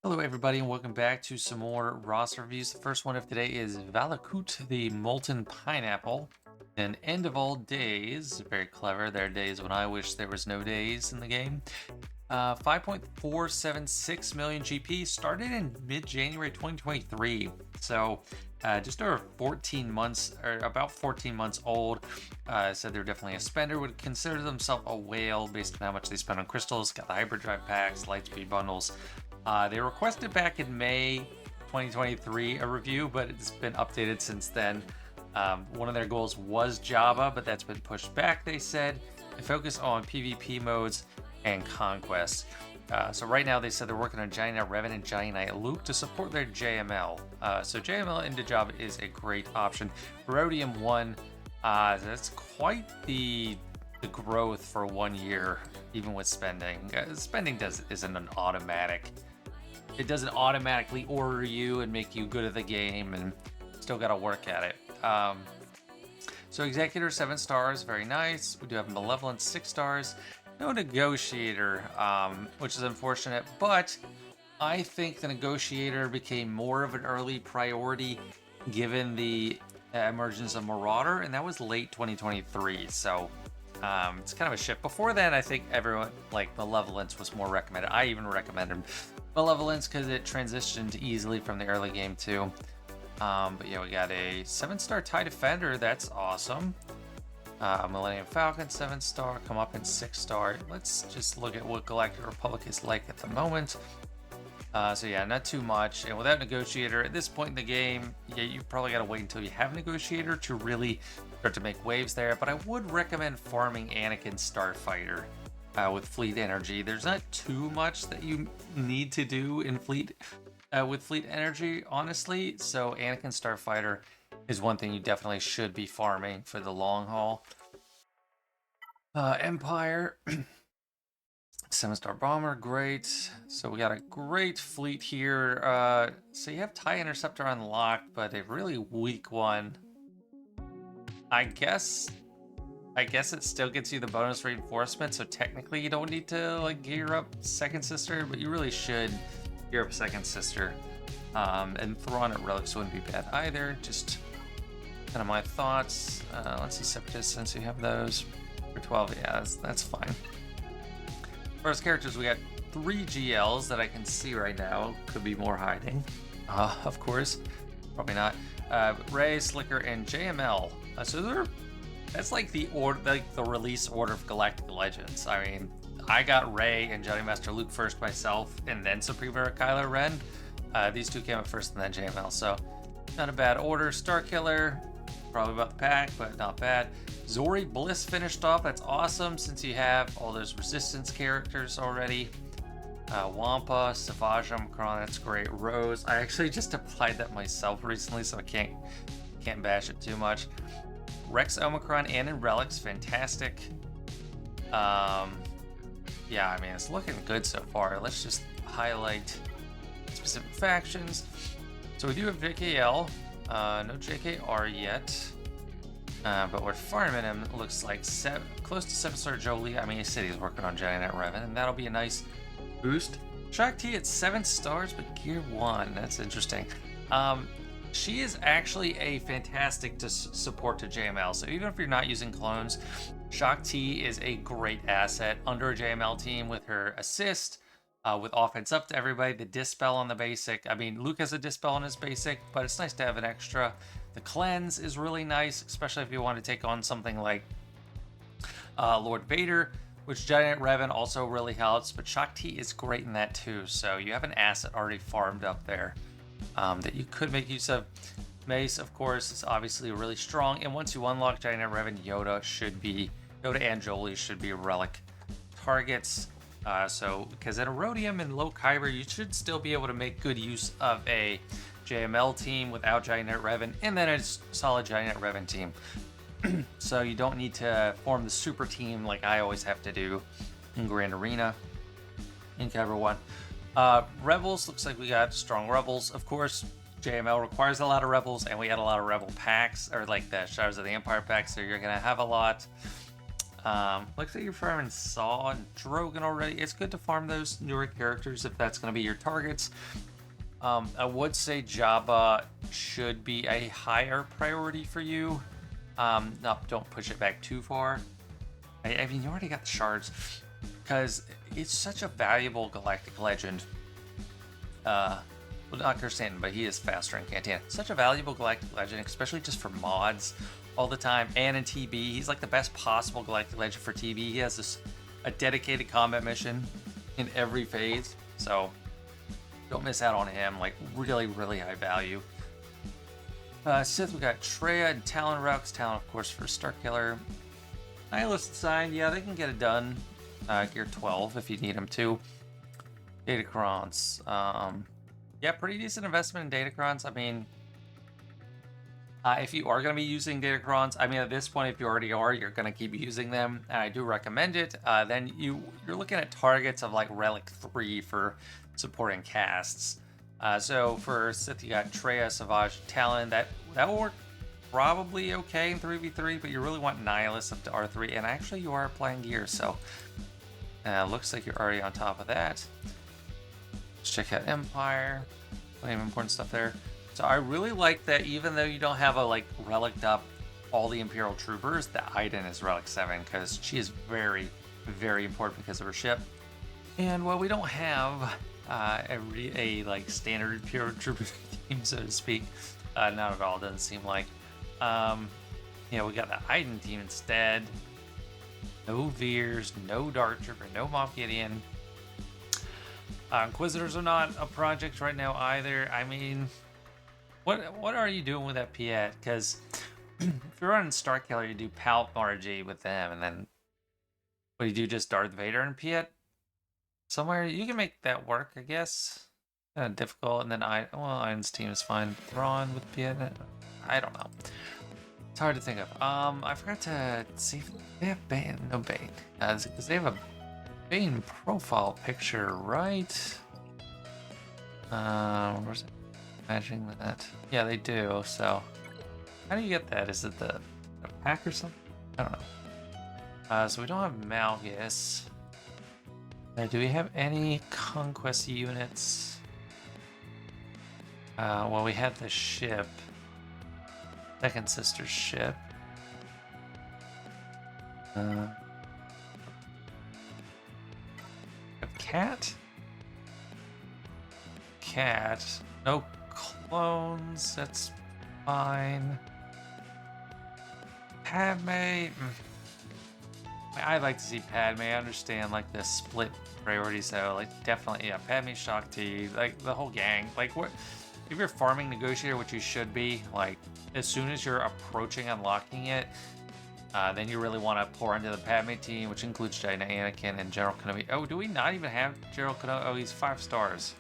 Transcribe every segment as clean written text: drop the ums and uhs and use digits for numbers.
Hello, everybody, and welcome back to some more roster reviews. The first one of today is Valakut, the Molten Pineapple. And End of All Days, very clever. There are days when I wish there was no days in the game. 5.476 million GP, started in mid-January 2023. So just over 14 months, or about 14 months old. Said they're definitely a spender, would consider themselves a whale based on how much they spend on crystals. Got the hyperdrive packs, lightspeed bundles. They requested back in May 2023 a review, but it's been updated since then. One of their goals was Java, but that's been pushed back, they said. They focus on PvP modes and conquest. So right now they said they're working on Giant Knight Revan and Giant Knight Luke to support their JML. So JML into Java is a great option. Rhodium 1, that's quite the growth for 1 year, even with spending. Spending isn't an automatic. It doesn't automatically order you and make you good at the game, and still got to work at it. So Executor 7 stars, very nice. We do have Malevolence 6 stars. No Negotiator, which is unfortunate, but I think the Negotiator became more of an early priority given the emergence of Marauder, and that was late 2023. So it's kind of a shift. Before then, I think everyone, like, Malevolence was more recommended. I even recommended Malevolence because it transitioned easily from the early game too. But yeah, we got a 7-star TIE Defender. That's awesome. Millennium Falcon 7-star, come up in 6-star. Let's just look at what Galactic Republic is like at the moment. So yeah, not too much. And without Negotiator, at this point in the game, yeah, you probably got to wait until you have Negotiator to really start to make waves there. But I would recommend farming Anakin Starfighter with Fleet Energy. There's not too much that you need to do in Fleet with Fleet Energy, honestly. So Anakin Starfighter is one thing you definitely should be farming for the long haul. Empire. 7-star bomber, great. So we got a great fleet here. So you have TIE Interceptor unlocked, but a really weak one. I guess it still gets you the bonus reinforcement, so technically you don't need to like gear up Second Sister, but you really should gear up Second Sister. And Thrawn at Relics wouldn't be bad either. Just kind of my thoughts. Let's see, Separatists, since you have those. For 12, yeah, that's fine. First characters, we got 3 GLs that I can see right now. Could be more hiding. Of course. Probably not. Rey, Slicker, and JML. So that's like the release order of Galactic Legends. I mean, I got Rey and Jedi Master Luke first myself, and then Supreme Era Kylo Ren. These two came up first, and then JML. So not a bad order. Starkiller, probably about the pack, but not bad. Zori Bliss finished off. That's awesome since you have all those resistance characters already. Wampa, Savage Omicron, that's great. Rose, I actually just applied that myself recently, so I can't bash it too much. Rex Omicron and in Relics, fantastic. Yeah, I mean, it's looking good so far. Let's just highlight specific factions. So we do have JKL, no JKR yet. But we're farming him, it looks like close to 7-star Jolie. I mean, he said he's working on Giant Knight Revan, and that'll be a nice boost. Shak T at 7 stars, but Gear 1. That's interesting. She is actually a fantastic support to JML. So even if you're not using clones, Shak T is a great asset under a JML team with her assist, with offense up to everybody, the dispel on the basic. I mean, Luke has a dispel on his basic, but it's nice to have an extra. The cleanse is really nice, especially if you want to take on something like Lord Vader, which Giant Revan also really helps, but Shak T is great in that too. So you have an asset already farmed up there that you could make use of. Mace, of course, is obviously really strong, and once you unlock Giant Revan, Yoda and Jolie should be relic targets. So because at Erodium and low Kyber, you should still be able to make good use of a JML team without Giant Revan, and then a solid Giant Revan team. So you don't need to form the super team like I always have to do in Grand Arena in Kyber 1. Rebels, looks like we got strong Rebels. Of course, JML requires a lot of Rebels, and we had a lot of Rebel packs, or like the Shadows of the Empire packs, so you're going to have a lot. Looks like you're farming Saw and Drogon already. It's good to farm those newer characters if that's going to be your targets. I would say Jabba should be a higher priority for you. No, don't push it back too far. I mean, you already got the shards, because it's such a valuable galactic legend. Well, not Kirsten, but he is faster in Cantina. Such a valuable galactic legend, especially just for mods all the time, and in TB. He's like the best possible galactic legend for TB. He has a dedicated combat mission in every phase, so don't miss out on him. Like, really, really high value. Sith, we got Treya and Talon Rux. Talon, of course, for Starkiller. Nihilist Sign, yeah, they can get it done. Gear 12 if you need them to. Datacrons. Yeah, pretty decent investment in Datacrons. I mean, if you are going to be using Datacrons, I mean, at this point, if you already are, you're going to keep using them. And I do recommend it. Then you're looking at targets of like Relic 3 for supporting casts. So for Sith, you got Treya, Savage, Talon. That will work probably okay in 3v3, but you really want Nihilist up to R3. And actually, you are applying gear, so looks like you're already on top of that. Let's check out Empire. Plenty of important stuff there. So I really like that even though you don't have a like relic up all the Imperial Troopers, that Iden is Relic 7 because she is very, very important because of her ship. And while we don't have a like standard Imperial Trooper team, so to speak, not at all, doesn't seem like. We got the Iden team instead. No Veers, no Dark Trooper, no Moff Gideon. Inquisitors are not a project right now either. I mean, what are you doing with that Piet? Because if you're running Starkiller, you do Palp RG with them, and then what do you do? Just Darth Vader and Piet? Somewhere you can make that work, I guess. Kind of difficult, and then Iden's team is fine. Thrawn with Piet, I don't know. It's hard to think of. I forgot to see if they have Bane. No Bane, because they have a Bane profile picture, right? Where's it? Imagining that. Yeah, they do. So, how do you get that? Is it the pack or something? I don't know. So we don't have Malgus. Do we have any conquest units? Well, we had the ship. Second sister's ship. A cat? Cat. No clones. That's fine. Padme. I'd like to see Padme. I understand like the split priorities though. Like definitely, yeah. Padme, Shakti, like the whole gang. Like what? If you're farming negotiator, which you should be, like as soon as you're approaching unlocking it, then you really want to pour into the Padme team, which includes Jaina, Anakin, and General Kenobi. Oh, do we not even have General Kenobi? Oh, he's 5 stars.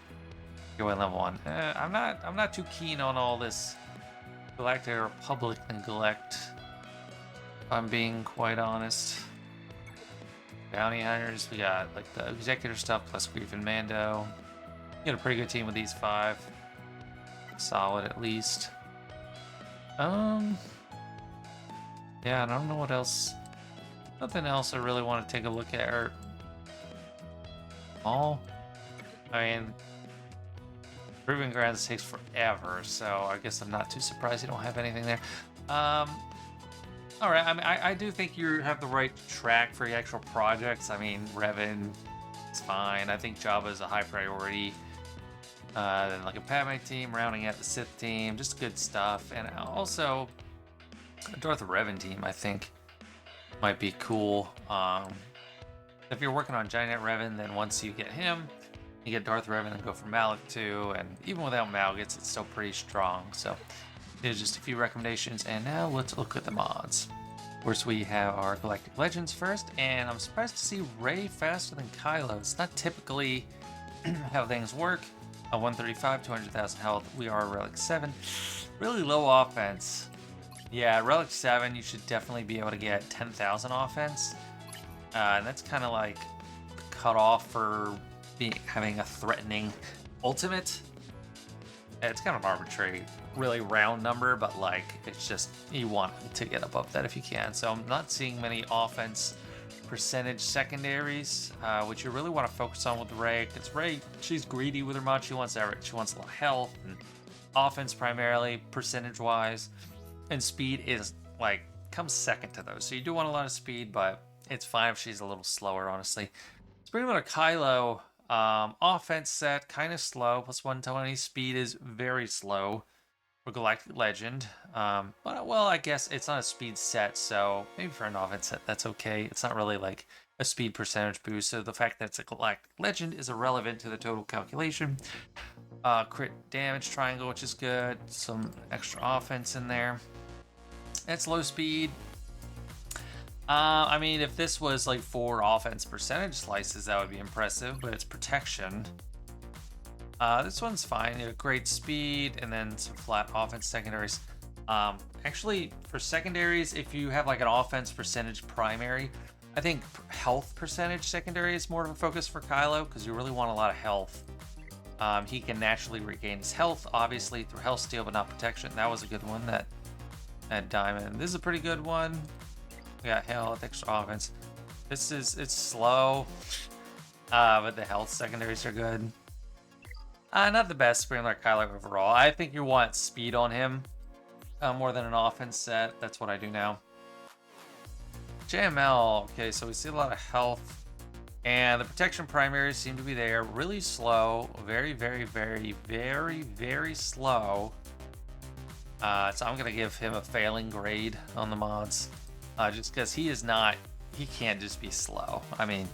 Go in level 1. I'm not too keen on all this Galactic Republic neglect. If I'm being quite honest. Bounty hunters, we got like the executor stuff plus Grief and Mando. You got a pretty good team with these 5. Solid at least. Yeah, I don't know what else. Nothing else I really want to take a look at. Or all. I mean, Proving Grounds takes forever, so I guess I'm not too surprised you don't have anything there. All right. I mean, I do think you have the right track for the actual projects. I mean, Revan is fine. I think Jabba is a high priority. Then like a Padme team, rounding out the Sith team, just good stuff. And also, Darth Revan team, I think, might be cool. If you're working on Giant Revan, then once you get him, you get Darth Revan and go for Malak too. And even without Malgus, it's still pretty strong. So, there's just a few recommendations. And now let's look at the mods. Of course, we have our Galactic Legends first. And I'm surprised to see Rey faster than Kylo. It's not typically how things work. 135, 200,000 health. We are Relic 7. Really low offense. Yeah, Relic 7, you should definitely be able to get 10,000 offense. And that's kind of like the cutoff for having a threatening ultimate. It's kind of an arbitrary, really round number, but like it's just, you want to get above that if you can. So I'm not seeing many offense percentage secondaries, which you really want to focus on with Ray, because Ray, she's greedy with her mod. She wants a lot of health and offense primarily, percentage-wise, and speed is like comes second to those. So you do want a lot of speed, but it's fine if she's a little slower, honestly. Let's bring on a Kylo. Offense set kind of slow, plus 120. Speed is very slow for Galactic Legend. But well, I guess it's not a speed set, so maybe for an offense set that's okay. It's not really like a speed percentage boost, so the fact that it's a Galactic Legend is irrelevant to the total calculation. Crit damage triangle, which is good. Some extra offense in there. It's low speed. I mean, if this was like 4 offense percentage slices, that would be impressive, but it's protection. This one's fine. You have great speed and then some flat offense secondaries. Actually, for secondaries, if you have like an offense percentage primary, I think health percentage secondary is more of a focus for Kylo because you really want a lot of health. He can naturally regain his health, obviously, through health steal, but not protection. That was a good one, that diamond. This is a pretty good one. We got health, extra offense. It's slow, but the health secondaries are good. Not the best Screamler Kylo overall. I think you want speed on him more than an offense set. That's what I do now. JML. Okay, so we see a lot of health. And the protection primaries seem to be there. Really slow. Very, very, very, very, very slow. So I'm going to give him a failing grade on the mods. Just because he can't just be slow. I mean,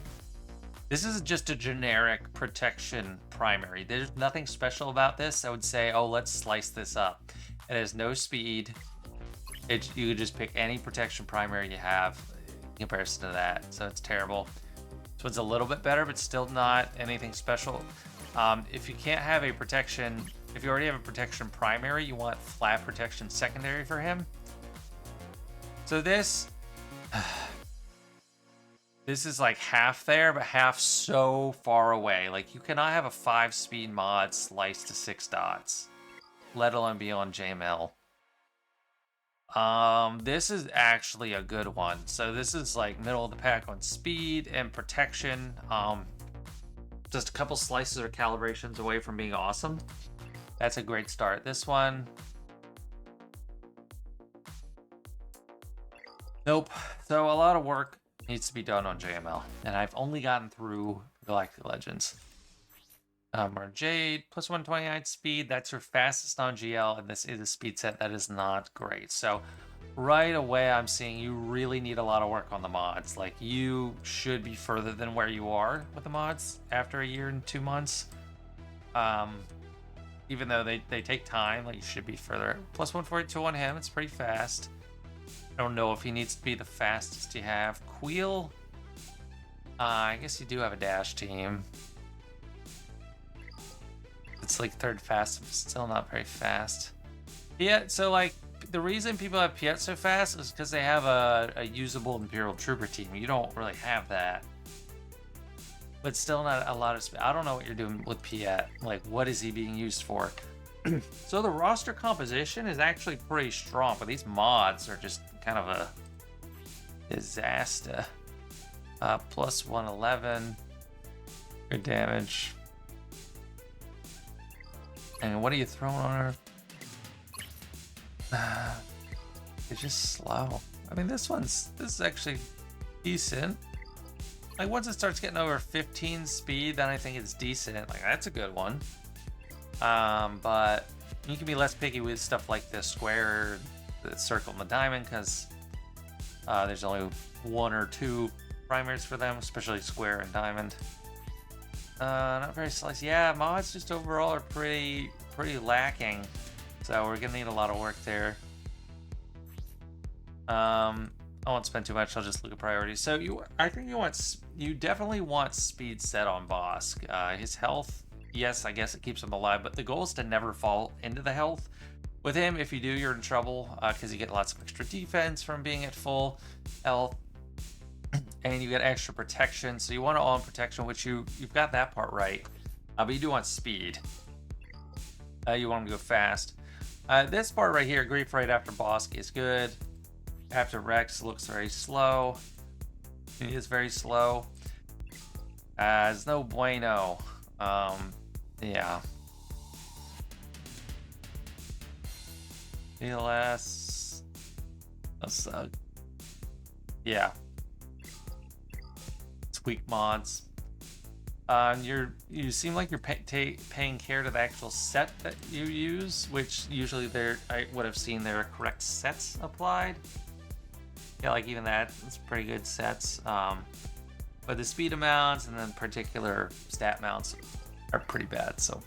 this is just a generic protection primary. There's nothing special about this. I would say, oh, let's slice this up. It has no speed. You could just pick any protection primary you have in comparison to that. So it's terrible. This one's a little bit better, but still not anything special. If you can't have a protection, if you already have a protection primary, you want flat protection secondary for him. So this is like half there, but half so far away. Like, you cannot have a 5-speed mod sliced to 6 dots, let alone be on JML. This is actually a good one. So this is like middle of the pack on speed and protection. Just a couple slices or calibrations away from being awesome. That's a great start. This one, nope. So a lot of work needs to be done on JML, and I've only gotten through Galactic Legends. Or Jade, plus 129 speed, that's your fastest on GL, and this is a speed set that is not great. So right away, I'm seeing you really need a lot of work on the mods. Like, you should be further than where you are with the mods after a year and 2 months. Even though they take time, like, you should be further. Plus 142 on him, it's pretty fast. I don't know if he needs to be the fastest you have. Queel, I guess you do have a dash team. It's like 3rd fast, but still not very fast. Yeah, so like, the reason people have Piet so fast is because they have a usable Imperial Trooper team. You don't really have that. But still not a lot of speed. I don't know what you're doing with Piet. Like, what is he being used for? So the roster composition is actually pretty strong, but these mods are just kind of a disaster. Plus 111. Good damage. And what are you throwing on her? It's just slow. I mean, this is actually decent. Like, once it starts getting over 15 speed, then I think it's decent. Like, that's a good one. But you can be less picky with stuff like the square, the circle, and the diamond, because there's only 1 or 2 primaries for them, especially square and diamond. Not very slice. Yeah, mods just overall are pretty lacking. So we're gonna need a lot of work there. I won't spend too much. I'll just look at priorities. So I think you definitely want speed set on Bosk. His health, yes, I guess it keeps him alive, but the goal is to never fall into the health. With him, if you do, you're in trouble because you get lots of extra defense from being at full health. And you get extra protection, so you want to all in protection, which you've got that part right. But you do want speed. You want him to go fast. This part right here, grief right after Bosk is good. After Rex looks very slow. He is very slow. It's no bueno. Yeah. PLS. That's, yeah. It's weak mods. You seem like you're paying care to the actual set that you use, which usually I would have seen there are correct sets applied. Yeah, like even that's pretty good sets. But the speed amounts and then particular stat mounts are pretty bad. So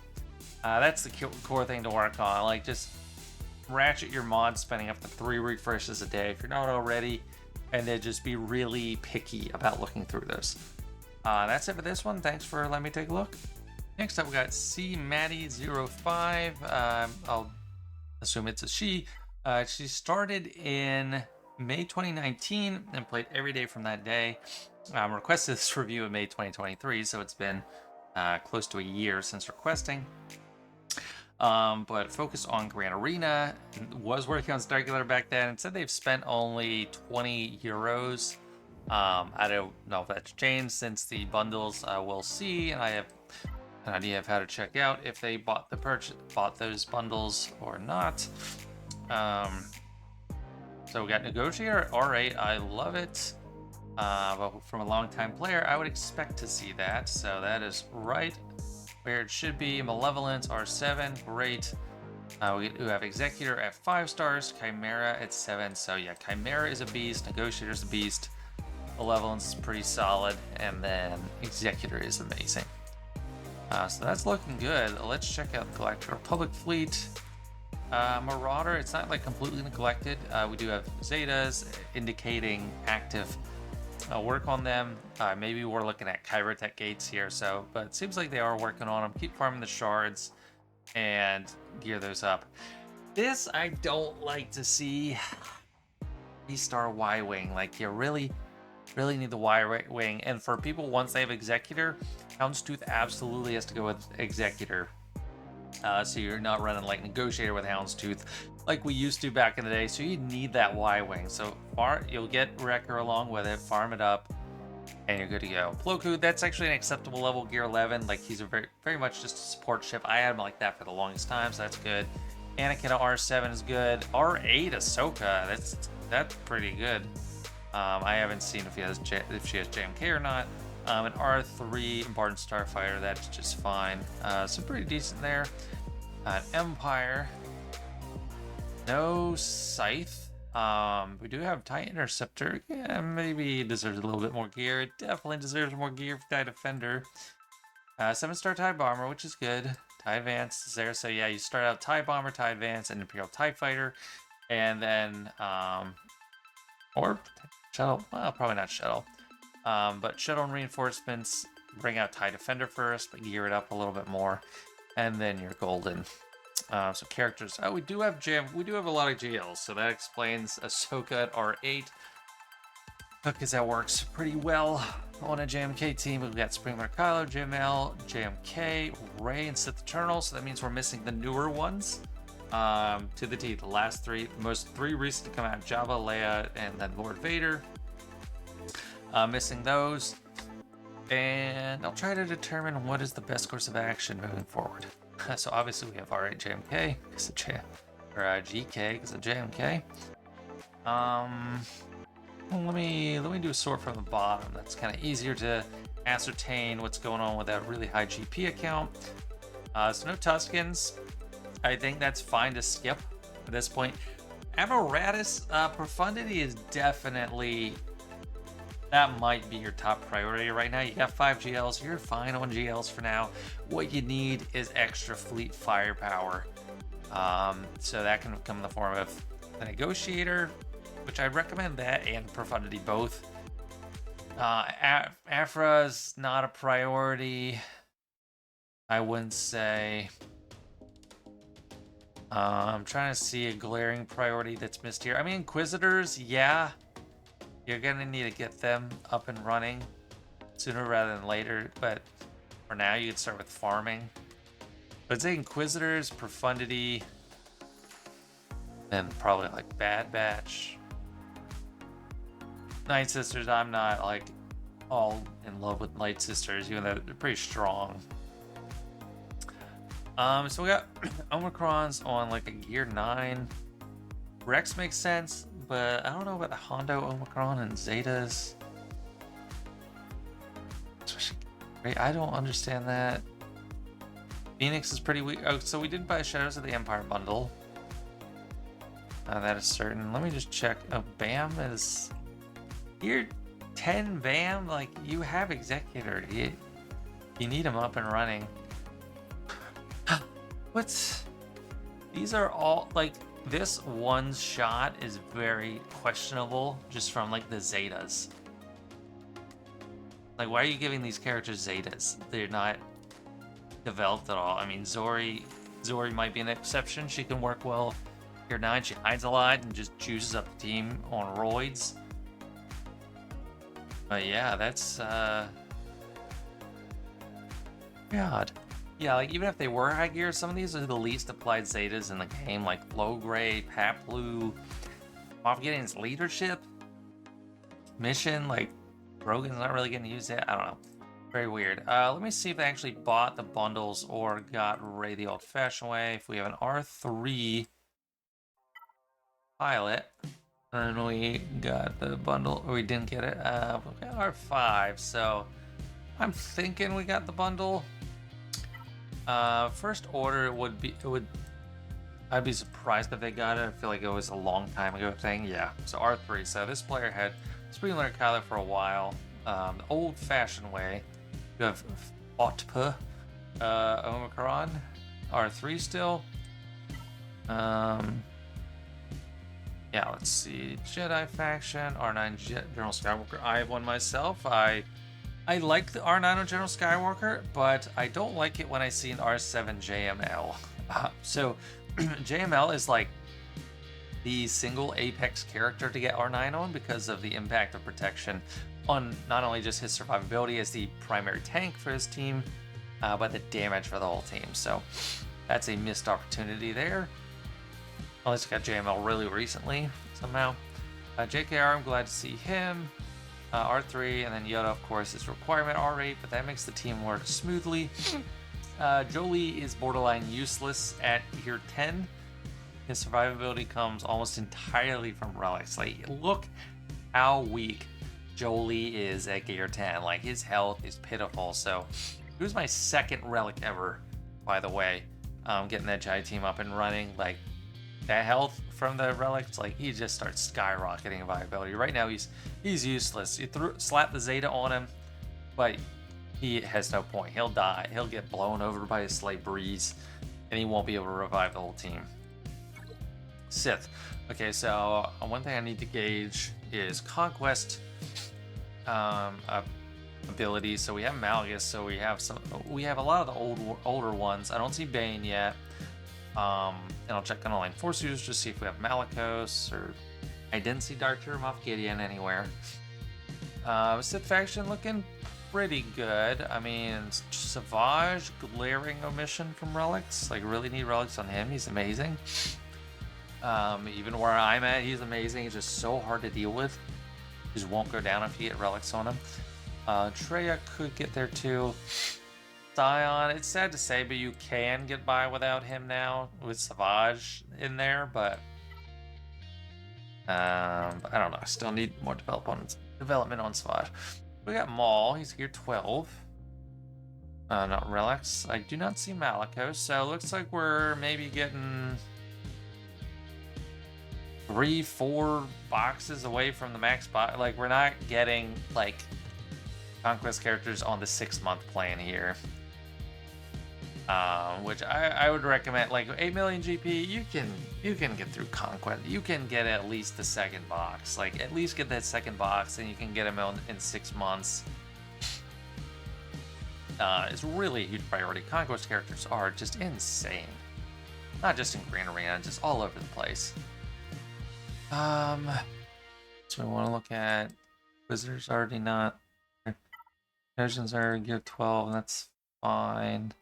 that's the core thing to work on. Like just ratchet your mod spending up to 3 refreshes a day if you're not already, and then just be really picky about looking through those. That's it for this one. Thanks for letting me take a look. Next up, we got C Maddie05. I'll assume it's a she. She started in May 2019 and played every day from that day. Requested this review in May 2023, so it's been close to a year since requesting. But focused on Grand Arena, was working on Starkiller back then, and said they've spent only 20 euros. I don't know if that's changed since the bundles. We'll see, and I have an idea of how to check out if they bought those bundles or not. So we got Negotiator R8. I love it. But from a long-time player, I would expect to see that. So that is right where it should be. Malevolence R7, great. We have Executor at 5 stars, Chimera at 7. So yeah, Chimera is a beast, Negotiator is a beast, Malevolence is pretty solid, and then Executor is amazing. So that's looking good. Let's check out the Galactic Republic fleet. Marauder, it's not like completely neglected. We do have Zetas indicating active work on them. Maybe we're looking at Kyrotech gates here, but it seems like they are working on them. Keep farming the shards and gear those up. This I don't like to see. 3-star Y-Wing, like you really need the Y-Wing, and for people once they have Executor, Houndstooth absolutely has to go with Executor. So you're not running like Negotiator with Houndstooth like we used to back in the day, so you need that Y-Wing. So you'll get Wrecker along with it, farm it up, and you're good to go. Plo Koon, that's actually an acceptable level, gear 11. Like he's a very much just a support ship. I had him like that for the longest time, so that's good. Anakin R7 is good. R8 Ahsoka, that's pretty good. I haven't seen if she has JMK or not. And R3 Barton Starfighter, that's just fine. So pretty decent there. Empire, no Scythe. We do have TIE Interceptor. Yeah, maybe it deserves a little bit more gear. It definitely deserves more gear for TIE Defender. 7-star TIE Bomber, which is good. TIE Advance is there. So yeah, you start out TIE Bomber, TIE Advance, and Imperial TIE Fighter. And then, or Shuttle, well, probably not Shuttle. But Shuttle and Reinforcements, bring out TIE Defender first, but gear it up a little bit more. And then you're golden. So characters, we do have a lot of GLs, so that explains Ahsoka at R8. Because that works pretty well on a JMK team. We've got Springler Kylo, JML, JMK, Rey, and Sith Eternal, so that means we're missing the newer ones. To the T, the last three, the most three recent to come out, Jabba, Leia, and then Lord Vader. Missing those. And I'll try to determine what is the best course of action moving forward. So obviously we have R8 JMK, because of GK, because of JMK. Let me do a sort from the bottom. That's kind of easier to ascertain what's going on with that really high GP account. So no Tuskens. I think that's fine to skip at this point. Amoratus, Profundity is definitely, that might be your top priority right now. You got 5 GLs, you're fine on GLs for now. What you need is extra fleet firepower. So that can come in the form of the Negotiator, which I'd recommend that, and Profundity both. Afra's not a priority, I wouldn't say. I'm trying to see a glaring priority that's missed here. I mean, Inquisitors, yeah. You're gonna need to get them up and running sooner rather than later, but for now you can start with farming. But I'd say Inquisitors, Profundity, and probably like Bad Batch. Night Sisters, I'm not like all in love with Light Sisters, even though they're pretty strong. So we got Omicrons on like a gear 9. Rex makes sense, but I don't know about the Hondo Omicron and Zetas. I don't understand that. Phoenix is pretty weak. Oh, so we did buy Shadows of the Empire bundle. That is certain. Let me just check. Oh, Bam is gear 10. Bam, like you have Executor. You need him up and running. What's these are all like this one shot is very questionable just from like the Zetas. Like, why are you giving these characters Zetas? They're not developed at all. I mean, Zori might be an exception. She can work well. Gear 9, she hides a lot and just juices up the team on roids. But yeah, that's God. Yeah, like even if they were high gear, some of these are the least applied Zetas in the game, like Low Gray, Pat Blue, Moff Gideon's leadership mission, like Rogan's not really getting used yet. I don't know. Very weird. Let me see if they actually bought the bundles or got Ray the old-fashioned way. If we have an R3 pilot, and we got the bundle, or we didn't get it. We got R5, so I'm thinking we got the bundle. First order I'd be surprised if they got it. I feel like it was a long time ago thing. Yeah, so R3. So this player had Spring Learner Kyler for a while. The old-fashioned way. You have Otpa, Omicron, R3 still. Yeah, let's see. Jedi faction, R9 General Skywalker. I have one myself. I like the R9 on General Skywalker, but I don't like it when I see an R7 JML. So JML is like the single Apex character to get R9 on because of the impact of protection on not only just his survivability as the primary tank for his team, but the damage for the whole team. So that's a missed opportunity there. Unless you got JML really recently somehow. JKR, I'm glad to see him. R3, and then Yoda, of course, is requirement R8, but that makes the team work smoothly. Jolie is borderline useless at gear 10. His survivability comes almost entirely from relics. Like, look how weak Jolie is at gear 10. Like, his health is pitiful. So, he was my second relic ever, by the way. Getting that Jedi team up and running. Like, that health from the relics, like, he just starts skyrocketing in viability. Right now, he's useless. You slap the Zeta on him, but he has no point. He'll die. He'll get blown over by a slight breeze, and he won't be able to revive the whole team. Sith. Okay, so one thing I need to gauge is Conquest abilities. So we have Malgus. So we have a lot of the older ones. I don't see Bane yet. And I'll check on online force users to see if we have Malicos, or I didn't see Dark Moff Gideon anywhere. Sith faction looking pretty good. I mean, Savage, glaring omission from relics. Like, really need relics on him. He's amazing. Even where I'm at, he's amazing. He's just so hard to deal with. Just won't go down if you get relics on him. Treya could get there too. Scion, it's sad to say, but you can get by without him now with Savage in there, but I don't know. I still need more development on Savage. We got Maul. He's gear 12. Not relics. I do not see Malicos, so it looks like we're maybe getting 3-4 boxes away from the max spot. Like, we're not getting like Conquest characters on the 6-month plan here. Which I would recommend. Like 8 million GP, you can get through Conquest. You can get at least the second box. Like, at least get that second box, and you can get them in 6 months. It's really a huge priority. Conquest characters are just insane. Not just in Green Arena, just all over the place. So we want to look at Wizards already not. Legends are gear 12, and that's fine.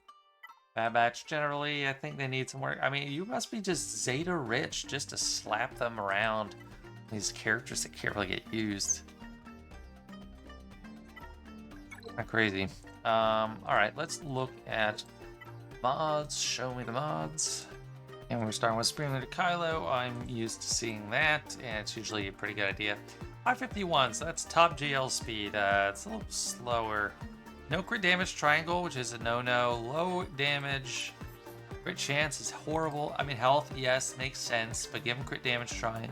Bad Batch, generally, I think they need some work. I mean, you must be just Zeta rich just to slap them around these characters that can't really get used. Crazy. All right, let's look at mods. Show me the mods. And we're starting with Spearman to Kylo. I'm used to seeing that, and it's usually a pretty good idea. 551, so that's top GL speed. It's a little slower. No crit damage triangle, which is a no-no. Low damage. Crit chance is horrible. I mean, health, yes, makes sense, but give him crit damage triangle.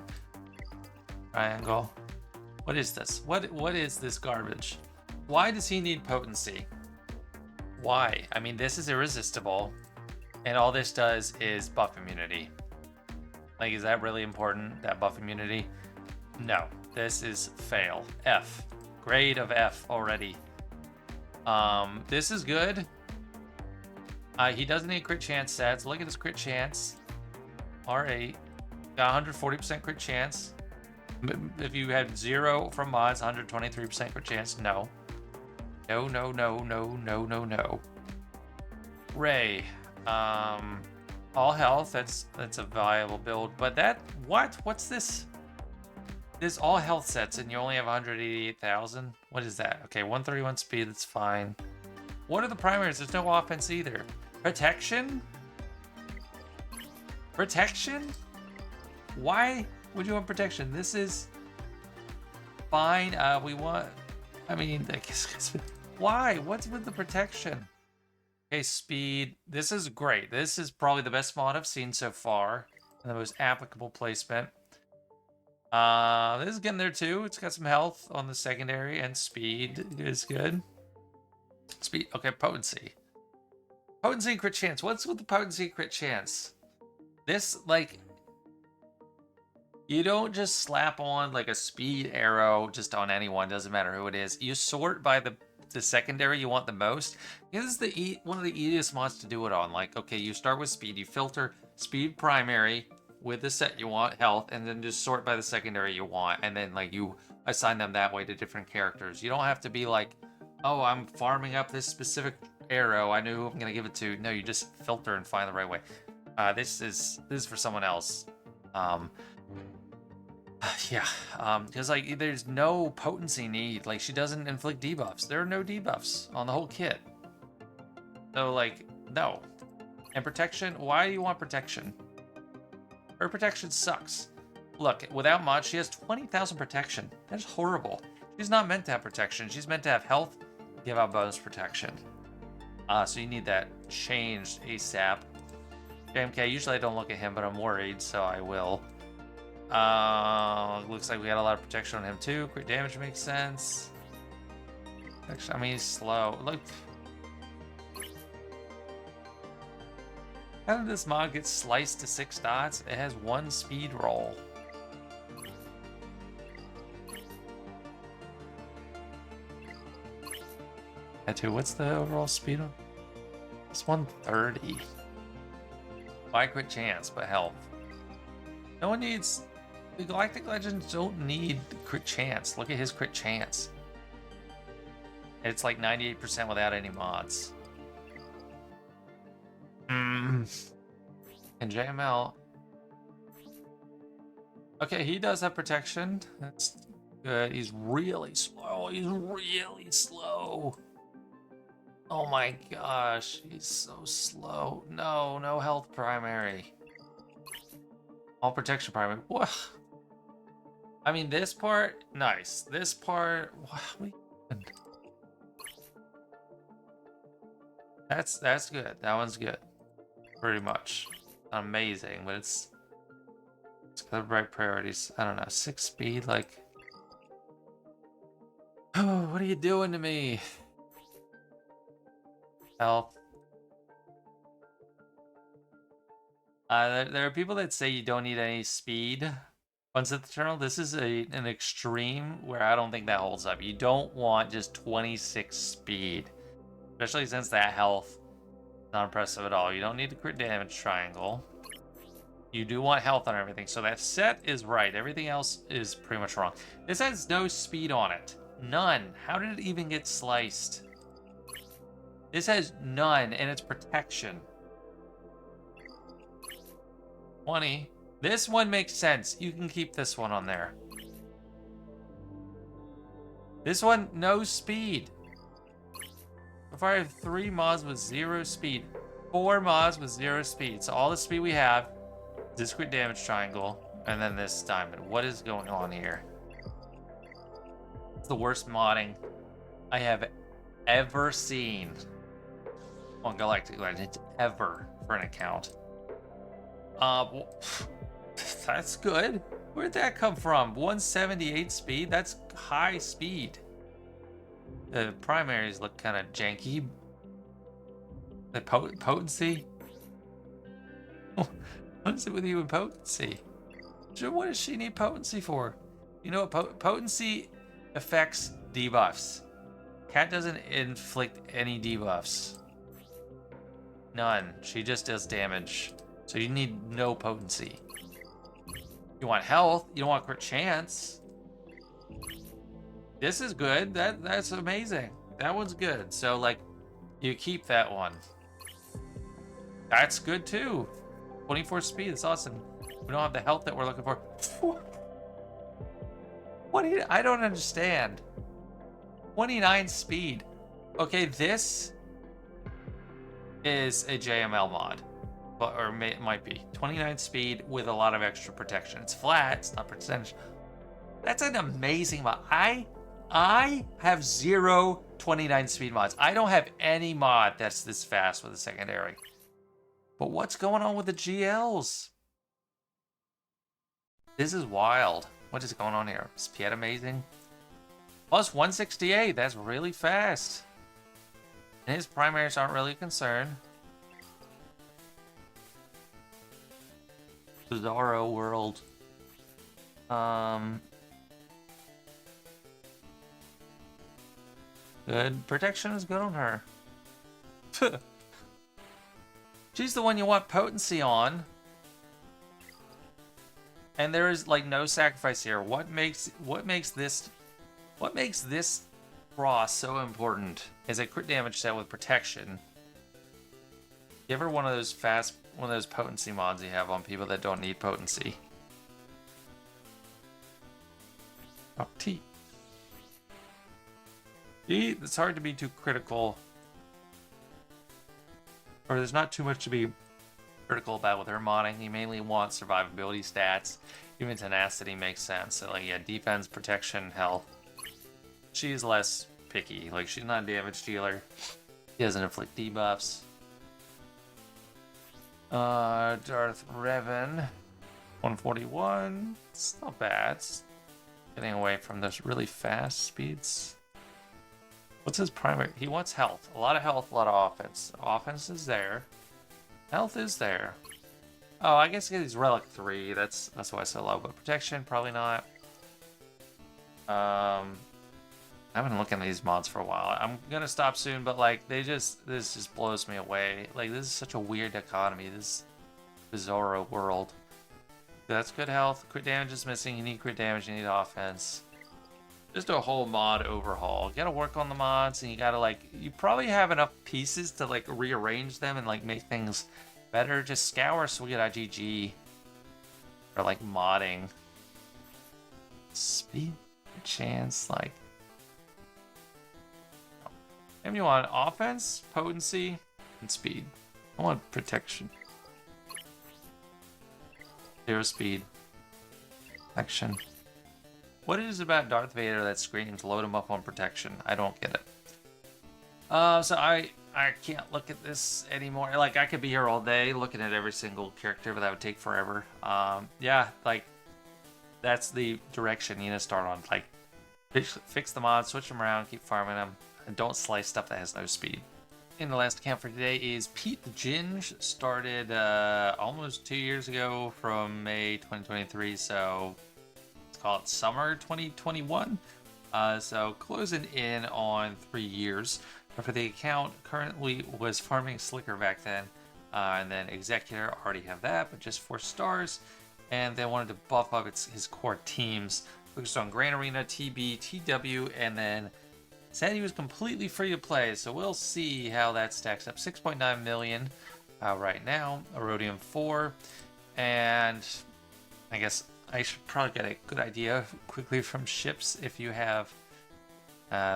What is this? What is this garbage? Why does he need potency? Why? I mean, this is irresistible, and all this does is buff immunity. Like, is that really important, that buff immunity? No, this is fail. F. Grade of F already. This is good. He doesn't need crit chance sets. Look at his crit chance. R8. Got 140% crit chance. If you had 0 from mods, 123% crit chance. No. No, no, no, no, no, no, no. Ray. All health. That's a viable build. But that... What's this? This all health sets and you only have 188,000? What is that? Okay, 131 speed. That's fine. What are the primaries? There's no offense either. Protection? Protection? Why would you want protection? This is fine. We want... I mean, I guess... Why? What's with the protection? Okay, speed. This is great. This is probably the best mod I've seen so far. And the most applicable placement. This is getting there too. It's got some health on the secondary, and speed is good. Speed. Okay, potency. Potency and crit chance. What's with the potency and crit chance? This, like... You don't just slap on, like, a speed arrow just on anyone. Doesn't matter who it is. You sort by the secondary you want the most. This is the one of the easiest mods to do it on. Like, okay, you start with speed. You filter speed primary with the set you want, health, and then just sort by the secondary you want. And then, like, you assign them that way to different characters. You don't have to be like, oh, I'm farming up this specific arrow. I know who I'm going to give it to. No, you just filter and find the right way. This is for someone else. Yeah, because like there's no potency need. Like she doesn't inflict debuffs. There are no debuffs on the whole kit. So like no. And protection. Why do you want protection? Her protection sucks. Look, without mod, she has 20,000 protection. That's horrible. She's not meant to have protection. She's meant to have health, give out bonus protection. So you need that changed ASAP. JMK. Usually I don't look at him, but I'm worried, so I will. Looks like we got a lot of protection on him too. Crit damage makes sense. Actually, I mean, he's slow. Look. How did this mod get sliced to 6 dots? It has 1 speed roll. What's the overall speed on? It's 130. Why crit chance, but health? No one needs... The Galactic Legends don't need crit chance. Look at his crit chance. It's like 98% without any mods. And JML... Okay, he does have protection. That's good. He's really slow. He's really slow. Oh my gosh. He's so slow. No, no health primary. All protection primary. What? I mean, this part, nice. This part, what? That's good. That one's good. Pretty much. Not amazing, but it's got the right priorities. I don't know. 6 speed, like. Oh, what are you doing to me? Health. There are people that say you don't need any speed. Once at the terminal, this is an extreme where I don't think that holds up. You don't want just 26 speed. Especially since that health is not impressive at all. You don't need the crit damage triangle. You do want health on everything. So that set is right. Everything else is pretty much wrong. This has no speed on it. None. How did it even get sliced? This has none, and it's protection. 20. This one makes sense. You can keep this one on there. This one, no speed. So far I have 3 mods with 0 speed. 4 mods with 0 speed. So all the speed we have, this crit damage triangle, and then this diamond. What is going on here? It's the worst modding I have ever seen on Galactic Legends ever for an account. Well, that's good. Where'd that come from? 178 speed? That's high speed. The primaries look kind of janky. The potency? What is it with you and potency? What does she need potency for? You know what? Potency affects debuffs. Cat doesn't inflict any debuffs. None. She just does damage. So you need no potency. You want health. You don't want crit chance. This is good. That's amazing. That one's good. So like, you keep that one. That's good too. 24 speed. That's awesome. We don't have the health that we're looking for. What do you? I don't understand. 29 speed. Okay, this is a JML mod, or it might be 29 speed with a lot of extra protection. It's flat. It's not percentage. That's an amazing mod. I have 0 29 speed mods. I don't have any mod that's this fast with a secondary. But what's going on with the GLs? This is wild. What is going on here? Is Piet amazing? Plus 168. That's really fast. And his primaries aren't really concerned. Bizarro world. Good. Protection is good on her. She's the one you want potency on. And there is like no sacrifice here. What makes this cross so important is a crit damage set with protection. Give her one of those potency mods you have on people that don't need potency. Oh, T. It's hard to be too critical. Or there's not too much to be critical about with her modding. You mainly want survivability stats. Even tenacity makes sense. So like, yeah, defense, protection, health. She's less picky. Like, she's not a damage dealer. She doesn't inflict debuffs. Darth Revan, 141. It's not bad. It's getting away from those really fast speeds. What's his primary? He wants health. A lot of health, a lot of offense. Offense is there. Health is there. Oh, I guess he's Relic 3. That's why it's so low. But protection, probably not. I've been looking at these mods for a while. I'm gonna stop soon, but like, this just blows me away. Like, this is such a weird economy. This bizarro world. That's good health. Crit damage is missing. You need crit damage. You need offense. Just a whole mod overhaul. You gotta work on the mods, and you gotta like, you probably have enough pieces to like rearrange them and like make things better. Just scour Sweet.gg or like modding. Speed chance, like. And you want offense, potency, and speed. I want protection. 0 speed. Protection. What is it about Darth Vader that screams load him up on protection? I don't get it. So I can't look at this anymore. Like, I could be here all day looking at every single character, but that would take forever. Yeah, like, that's the direction you need to start on. Like, fix the mods, switch them around, keep farming them, and don't slice stuff that has no speed. And the last account for today is PeteTheGinge. Started almost 2 years ago from May 2023, so let's call it summer 2021. So closing in on 3 years. But for the account, currently was farming Slicker back then, and then Executor, already have that, but just 4 stars. And then wanted to buff up his core teams. Focused on Grand Arena, TB, TW, and then said he was completely free to play. So we'll see how that stacks up. 6.9 million right now. Erodium 4. And I guess I should probably get a good idea quickly from ships if you have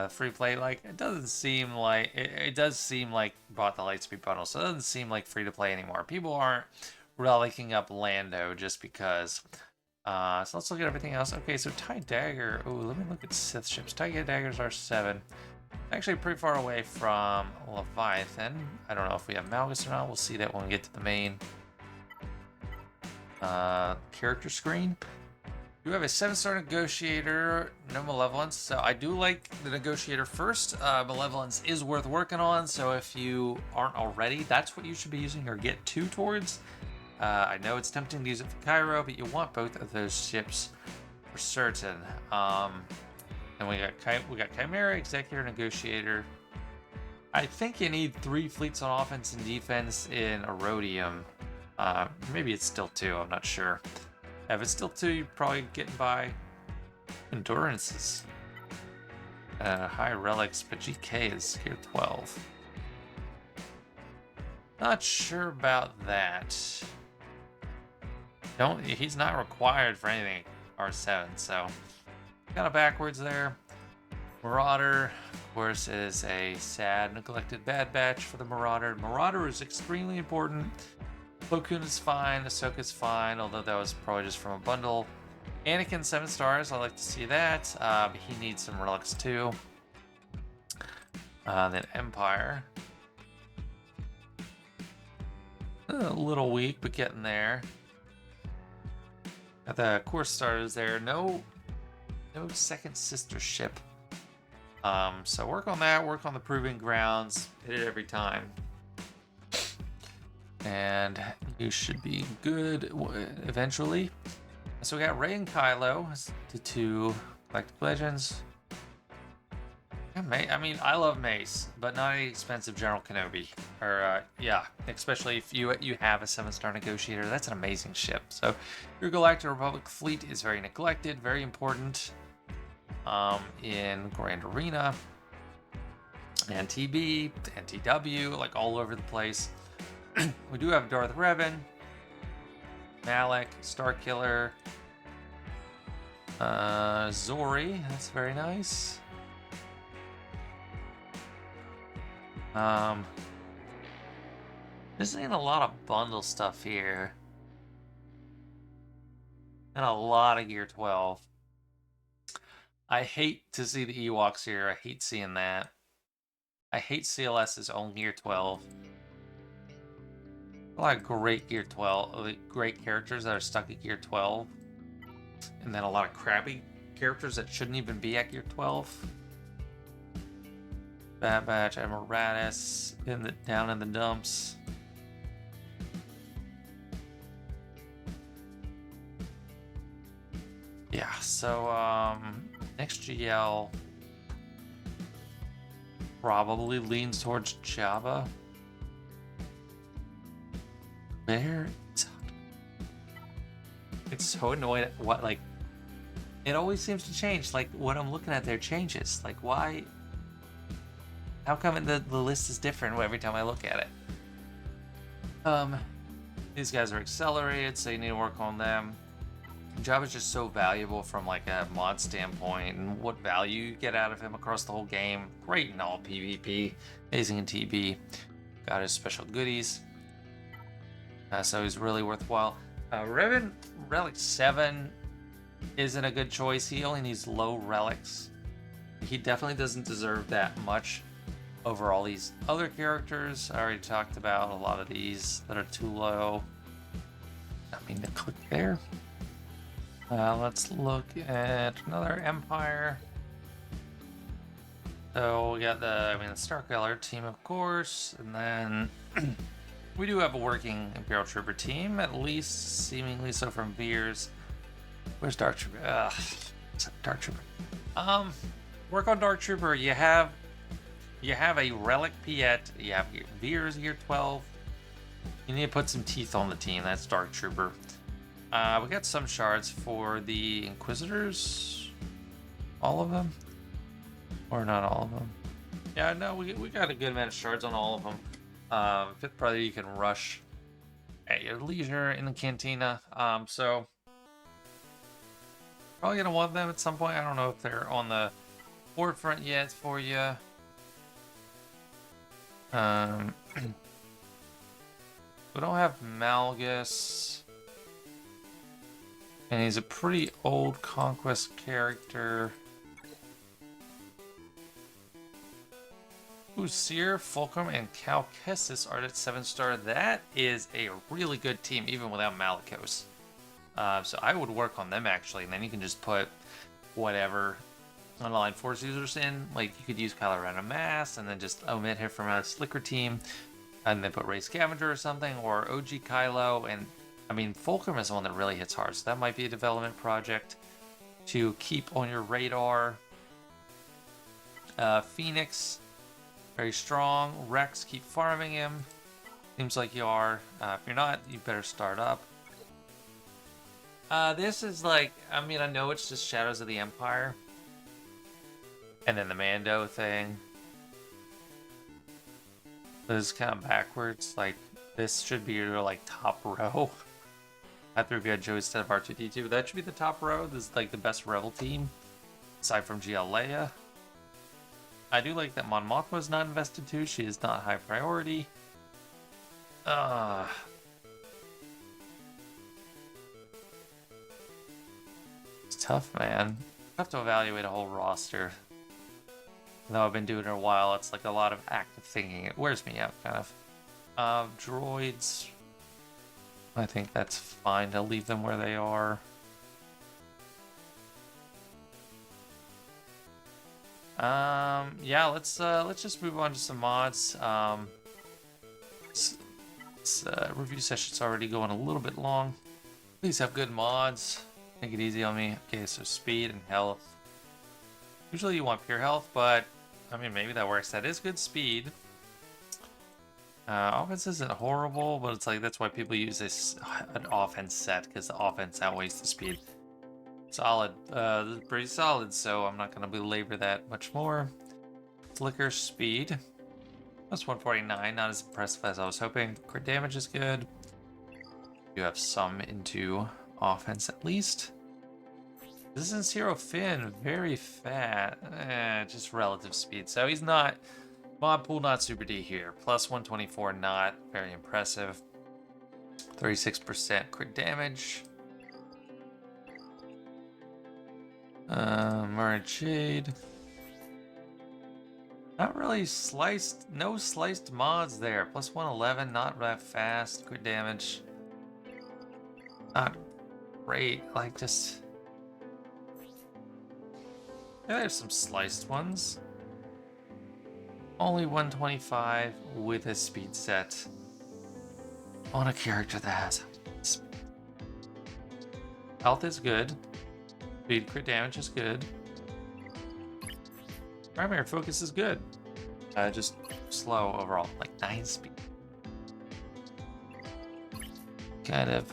Free play, like, it doesn't seem like it does seem like bought the Lightspeed bundle, so it doesn't seem like free to play anymore. People aren't relicking up Lando just because. So let's look at everything else. Okay, so TIE Dagger. Oh, let me look at Sith ships. TIE Daggers are 7. Actually, pretty far away from Leviathan. I don't know if we have Malgus or not. We'll see that when we get to the main character screen. You have a 7-star Negotiator, no Malevolence, so I do like the Negotiator first. Malevolence is worth working on, so if you aren't already, that's what you should be using or get 2 towards. I know it's tempting to use it for Cairo, but you want both of those ships for certain. And we got Chimera, Executor, Negotiator. I think you need 3 fleets on offense and defense in Erodium. Maybe it's still 2, I'm not sure. If it's still 2, you're probably getting by. Endurances. High relics, but GK is here 12. Not sure about that. He's not required for anything R7, so kind of backwards there. Marauder, of course, is a sad, neglected bad batch for the Marauder. Marauder is extremely important. Plo Koon is fine, Ahsoka's fine, although that was probably just from a bundle. Anakin 7 stars, I like to see that. But he needs some relics too. Then Empire. A little weak, but getting there. Got the course starters there. No second sister ship. So work on that, work on the proving grounds, hit it every time. And you should be good eventually. So we got Rey and Kylo, the 2 collectible legends. I mean, I love Mace, but not any expensive General Kenobi. Or, yeah, especially if you have a 7-star Negotiator. That's an amazing ship. So your Galactic Republic fleet is very neglected, very important in Grand Arena, and TB, and TW, like all over the place. We do have Darth Revan, Malak, Starkiller, Zori. That's very nice. This ain't a lot of bundle stuff here, and a lot of Gear 12. I hate to see the Ewoks here. I hate seeing that. I hate CLS's own Gear 12. A lot of great Gear 12, great characters that are stuck at Gear 12, and then a lot of crappy characters that shouldn't even be at Gear 12. Bad Batch, Emiratus, down in the dumps. Yeah, so next GL probably leans towards Jabba. Where? It's so annoying. What, like, it always seems to change. Like, what I'm looking at there changes. Like, why? How come the list is different every time I look at it? These guys are accelerated, so you need to work on them. Jabba's just so valuable from like a mod standpoint, and what value you get out of him across the whole game. Great in all PvP, amazing in TB. Got his special goodies. So he's really worthwhile. Revan Relic 7 isn't a good choice. He only needs low relics. He definitely doesn't deserve that much over all these other characters. I already talked about a lot of these that are too low. I mean to click there. Let's look at another Empire. So we got the Starkiller team, of course, and then we do have a working Imperial Trooper team, at least seemingly so from Veers. Where's Dark Trooper? Dark Trooper. Work on Dark Trooper. You have a Relic Piet. You have Veers Year 12. You need to put some teeth on the team. That's Dark Trooper. We got some shards for the Inquisitors. All of them? Or not all of them? Yeah, no, we got a good amount of shards on all of them. Fifth brother you can rush at your leisure in the cantina. So probably gonna want them at some point. I don't know if they're on the forefront yet for you. We don't have Malgus. And he's a pretty old Conquest character. Ooh, Seer, Fulcrum, and Calcestis are at 7-star. That is a really good team, even without Malicos. So I would work on them, actually, and then you can just put whatever online force users in. Like, you could use Colorado Mass, and then just omit him from a Slicker team, and then put Ray Scavenger or something, or OG Kylo, and I mean, Fulcrum is the one that really hits hard, so that might be a development project to keep on your radar. Phoenix, very strong. Rex, keep farming him. Seems like you are. If you're not, you better start up. This is like, I mean, I know it's just Shadows of the Empire. And then the Mando thing. This is kind of backwards. Like, this should be your, like, top row. After we got Joey instead of R2-D2, that should be the top row. This is like the best Rebel team, aside from GL Leia. I do like that Mon Mothma is not invested too. She is not high priority. It's tough, man. I have to evaluate a whole roster. Though I've been doing it a while, it's like a lot of active thinking. It wears me out, kind of. Droids. I think that's fine to leave them where they are. Yeah, let's just move on to some mods. This review session's already going a little bit long. Please have good mods. Make it easy on me. Okay, so speed and health. Usually you want pure health, but I mean, maybe that works. That is good speed. Offense isn't horrible, but it's like that's why people use this an offense set, because the offense outweighs the speed. Solid. This is pretty solid, so I'm not going to belabor that much more. Flicker speed. That's 149, not as impressive as I was hoping. Crit damage is good. You have some into offense at least. This is Hero Finn, very fat. Just relative speed. So he's not... Mod pool not super D here. Plus 124, not very impressive. 36% crit damage. Murray Jade. Not really sliced, no sliced mods there. Plus 111, not that fast. Crit damage. Not great, like just... Yeah, there's some sliced ones. Only 125 with a speed set on a character that has speed. Health is good. Speed crit damage is good. Primary focus is good. Just slow overall, like 9 speed. Kind of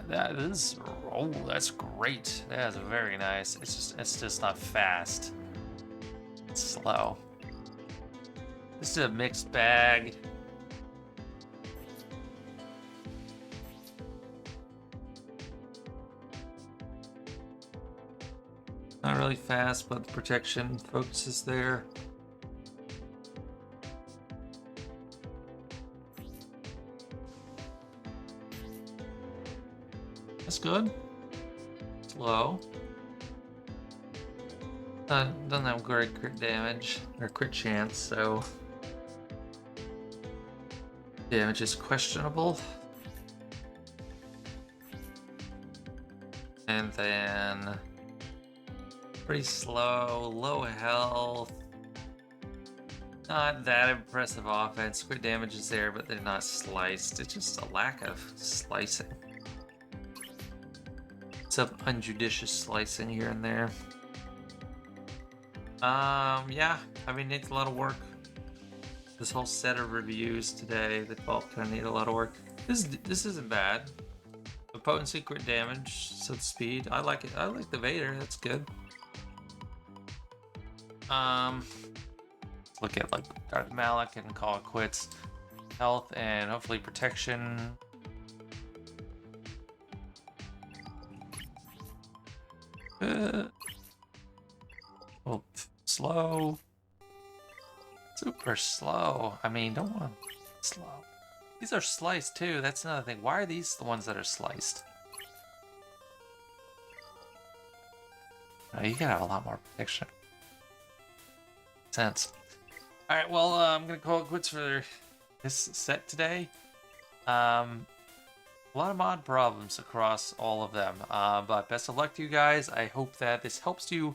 that is, oh, that's great. That's very nice. It's just not fast. It's slow. This is a mixed bag. Not really fast, but the protection focus is there. That's good. Slow. Doesn't have great crit damage or crit chance, so damage is questionable. And then pretty slow, low health. Not that impressive offense. Crit damage is there, but they're not sliced. It's just a lack of slicing. Some unjudicious slicing here and there. Yeah, I mean, it needs a lot of work. This whole set of reviews today, they both kind of need a lot of work. This isn't bad. The potency, crit damage, so speed. I like it. I like the Vader. That's good. Look at like Darth Malak and call it quits. Health and hopefully protection. We'll slow. Super slow. I mean, don't want slow. These are sliced too. That's another thing. Why are these the ones that are sliced? Oh, you gotta have a lot more protection. Sense. Alright, well, I'm gonna call it quits for this set today. A lot of mod problems across all of them. But best of luck to you guys. I hope that this helps you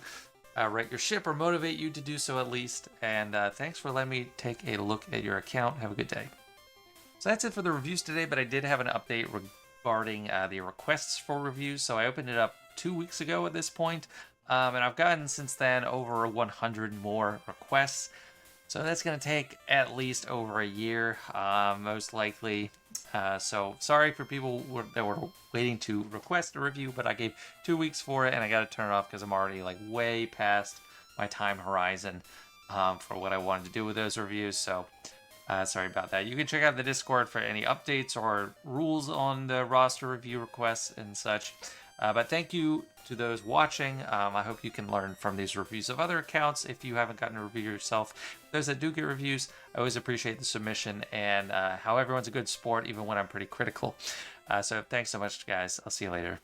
rate your ship or motivate you to do so at least. And thanks for letting me take a look at your account. Have a good day. So that's it for the reviews today, but I did have an update regarding the requests for reviews. So I opened it up 2 weeks ago at this point, and I've gotten since then over 100 more requests. So that's going to take at least over a year, most likely. So sorry for people that were waiting to request a review, but I gave 2 weeks for it, and I got to turn it off because I'm already like way past my time horizon for what I wanted to do with those reviews. So sorry about that. You can check out the Discord for any updates or rules on the roster review requests and such. But thank you to those watching. I hope you can learn from these reviews of other accounts if you haven't gotten a review yourself. Those that do get reviews, I always appreciate the submission and how everyone's a good sport, even when I'm pretty critical. So thanks so much, guys. I'll see you later.